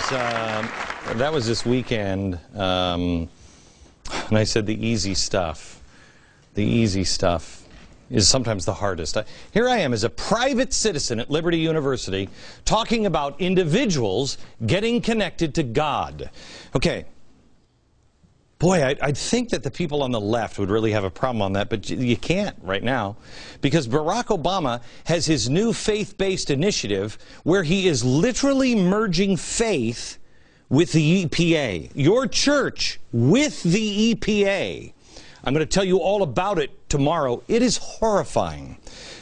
that was this weekend, and I said the easy stuff. The easy stuff is sometimes the hardest. Here I am as a private citizen at Liberty University talking about individuals getting connected to God. Okay. Boy, I'd think that the people on the left would really have a problem on that, but you can't right now, because Barack Obama has his new faith-based initiative where he is literally merging faith with the EPA. Your church with the EPA. I'm going to tell you all about it tomorrow. It is horrifying.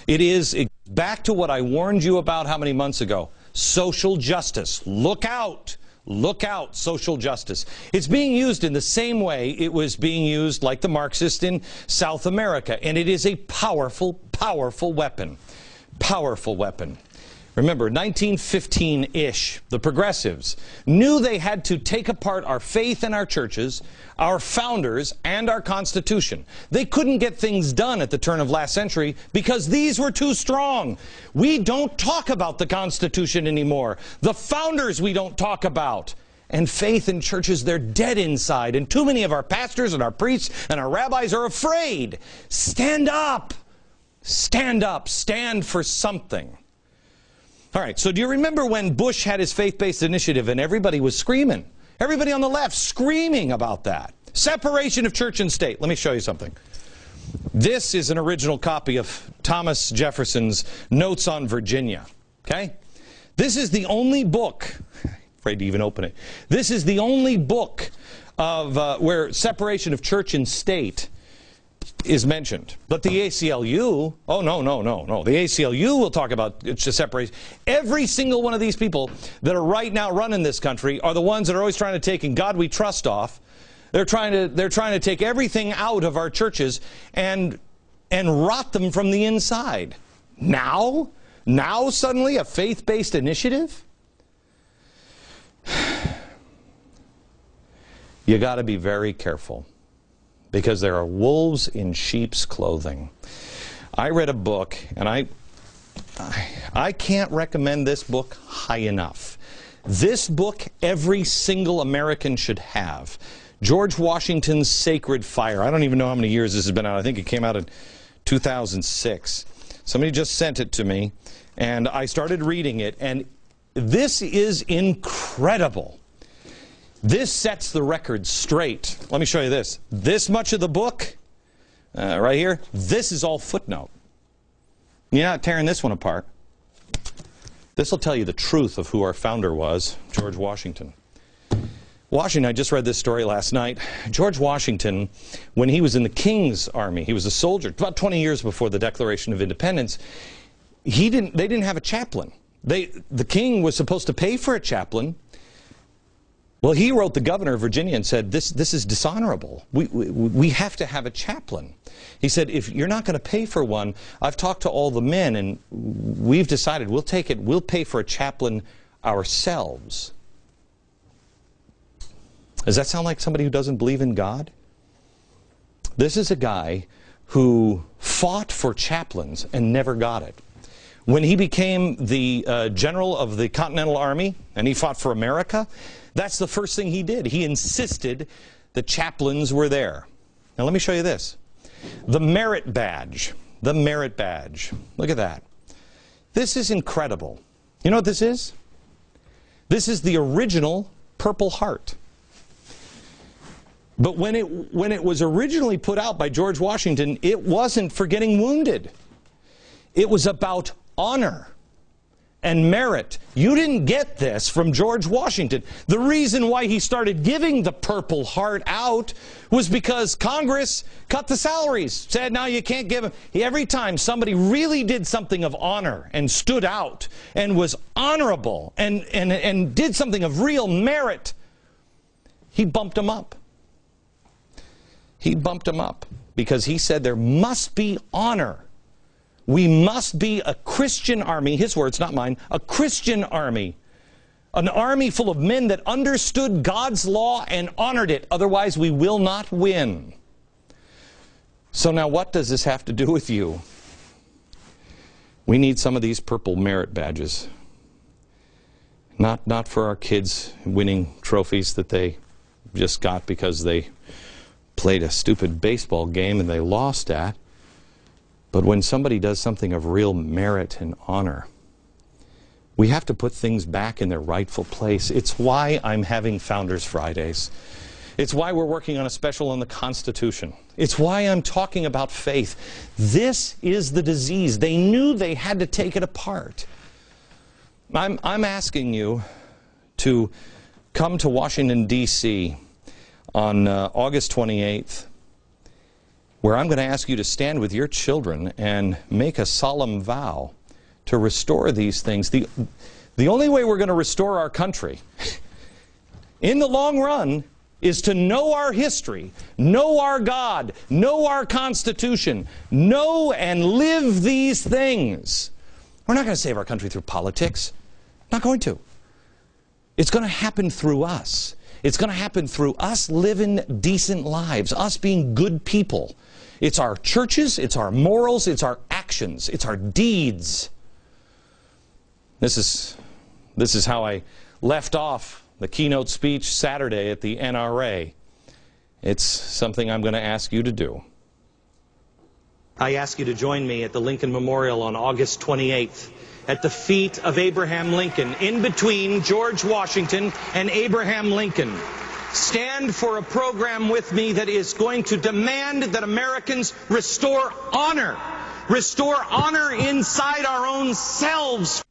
It is back to what I warned you about how many months ago. Social justice. Look out. Look out, social justice. It's being used in the same way it was being used like the Marxists in South America. And it is a powerful, powerful weapon. Powerful weapon. Remember, 1915-ish, the progressives knew they had to take apart our faith and our churches, our founders, and our Constitution. They couldn't get things done at the turn of last century because these were too strong. We don't talk about the Constitution anymore. The founders we don't talk about. And faith in churches, they're dead inside. And too many of our pastors and our priests and our rabbis are afraid. Stand up. Stand up. Stand for something. All right, so do you remember when Bush had his faith-based initiative and everybody was screaming? Everybody on the left screaming about that. Separation of church and state. Let me show you something. This is an original copy of Thomas Jefferson's Notes on Virginia. Okay? This is the only book, I'm afraid to even open it. This is the only book of where separation of church and state is mentioned. But the ACLU, oh no. The ACLU will talk about separation. Every single one of these people that are right now running this country are the ones that are always trying to take "In God We Trust" off. They're trying to take everything out of our churches and rot them from the inside. Now suddenly a faith-based initiative? You got to be very careful, because there are wolves in sheep's clothing. I read a book, and I can't recommend this book high enough. This book every single American should have. George Washington's Sacred Fire. I don't even know how many years this has been out. I think it came out in 2006. Somebody just sent it to me, and I started reading it, and this is incredible. This sets the record straight. Let me show you this. This much of the book, right here, this is all footnote. You're not tearing this one apart. This will tell you the truth of who our founder was, George Washington. I just read this story last night. George Washington, when he was in the King's Army, he was a soldier, about 20 years before the Declaration of Independence, they didn't have a chaplain. The king was supposed to pay for a chaplain. Well, he wrote the governor of Virginia and said, this is dishonorable. We have to have a chaplain. He said, if you're not going to pay for one, I've talked to all the men, and we've decided we'll take it. We'll pay for a chaplain ourselves. Does that sound like somebody who doesn't believe in God? This is a guy who fought for chaplains and never got it. When he became the general of the Continental Army, and he fought for America, that's the first thing he did. He insisted the chaplains were there. Now let me show you this. The merit badge. The merit badge. Look at that. This is incredible. You know what this is? This is the original Purple Heart. But when it was originally put out by George Washington, it wasn't for getting wounded. It was about honor and merit. You didn't get this from George Washington. The reason why he started giving the Purple Heart out was because Congress cut the salaries, said, now you can't give them. Every time somebody really did something of honor and stood out and was honorable and did something of real merit, he bumped them up. He bumped them up because he said there must be honor. We must be a Christian army, his words, not mine, a Christian army. An army full of men that understood God's law and honored it. Otherwise, we will not win. So now what does this have to do with you? We need some of these purple merit badges. Not for our kids winning trophies that they just got because they played a stupid baseball game and they lost at, but when somebody does something of real merit and honor. We have to put things back in their rightful place. It's why I'm having Founders Fridays. It's why we're working on a special on the Constitution. It's why I'm talking about faith. This is the disease. They knew they had to take it apart. I'm asking you to come to Washington, D.C. on August 28th, where I'm going to ask you to stand with your children and make a solemn vow to restore these things. The only way we're going to restore our country in the long run is to know our history, know our God, know our Constitution, know and live these things. We're not going to save our country through politics. Not going to. It's going to happen through us. It's going to happen through us living decent lives, us being good people. It's our churches, it's our morals, it's our actions, it's our deeds. This is how I left off the keynote speech Saturday at the NRA. It's something I'm going to ask you to do. I ask you to join me at the Lincoln Memorial on August 28th at the feet of Abraham Lincoln, in between George Washington and Abraham Lincoln. Stand for a program with me that is going to demand that Americans restore honor. Restore honor inside our own selves.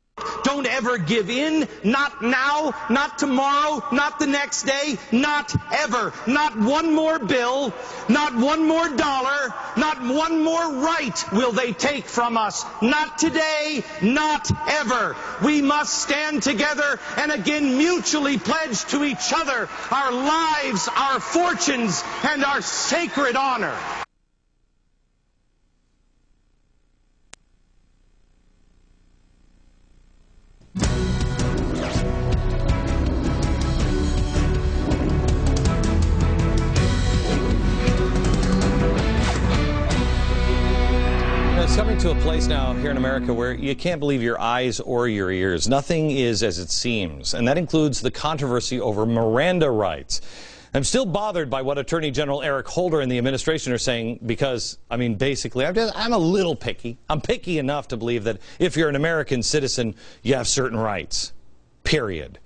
Don't ever give in. Not now, not tomorrow, not the next day, not ever. Not one more bill, not one more dollar, not one more right will they take from us. Not today, not ever. We must stand together and again mutually pledge to each other our lives, our fortunes, and our sacred honor. It's coming to a place now here in America where you can't believe your eyes or your ears. Nothing is as it seems, and that includes the controversy over Miranda rights. I'm still bothered by what Attorney General Eric Holder and the administration are saying because, I mean, basically, I'm a little picky. I'm picky enough to believe that if you're an American citizen, you have certain rights, period.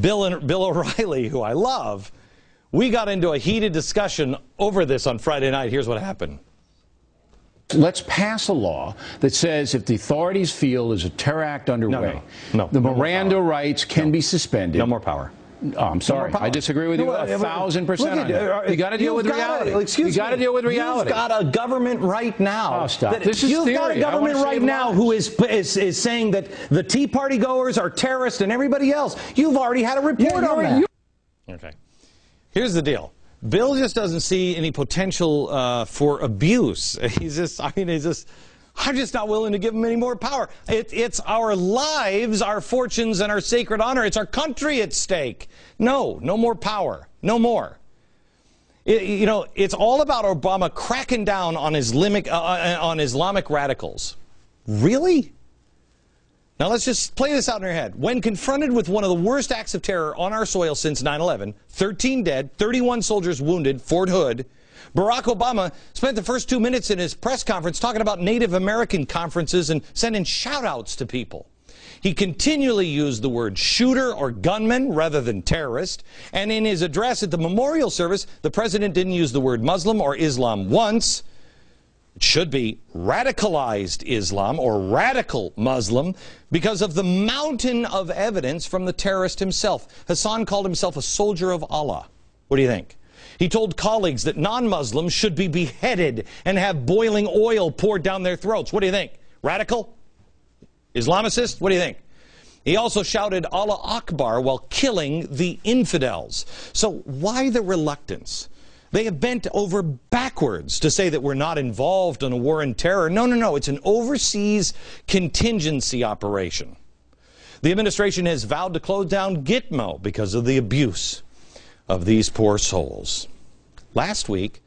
Bill O'Reilly, who I love, we got into a heated discussion over this on Friday night. Here's what happened. Let's pass a law that says if the authorities feel there's a terror act underway, the Miranda rights can be suspended. No more power. Oh, I'm sorry. I disagree with you 1,000% on that. You got to deal with reality. You got to deal with reality. You've got a government right now. Oh, stop. This is You've theory. got a government right now who is saying that the Tea Party goers are terrorists and everybody else. You've already had a report on that. Okay. Here's the deal. Bill just doesn't see any potential for abuse. I'm just not willing to give him any more power. It's our lives, our fortunes, and our sacred honor. It's our country at stake. No more power. No more. It's all about Obama cracking down on Islamic radicals. Really? Now let's just play this out in your head. When confronted with one of the worst acts of terror on our soil since 9/11, 13 dead, 31 soldiers wounded, Fort Hood, Barack Obama spent the first 2 minutes in his press conference talking about Native American conferences and sending shout-outs to people. He continually used the word shooter or gunman rather than terrorist, and in his address at the memorial service, the president didn't use the word Muslim or Islam once. It should be radicalized Islam or radical Muslim because of the mountain of evidence from the terrorist himself. Hassan called himself a soldier of Allah. What do you think? He told colleagues that non-Muslims should be beheaded and have boiling oil poured down their throats. What do you think? Radical? Islamicist? What do you think? He also shouted Allah Akbar while killing the infidels. So why the reluctance? They have bent over backwards to say that we're not involved in a war in terror. No. It's an overseas contingency operation. The administration has vowed to close down Gitmo because of the abuse of these poor souls. Last week,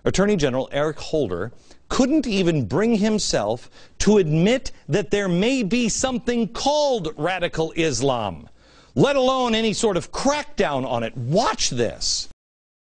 Attorney General Eric Holder couldn't even bring himself to admit that there may be something called radical Islam, let alone any sort of crackdown on it. Watch this.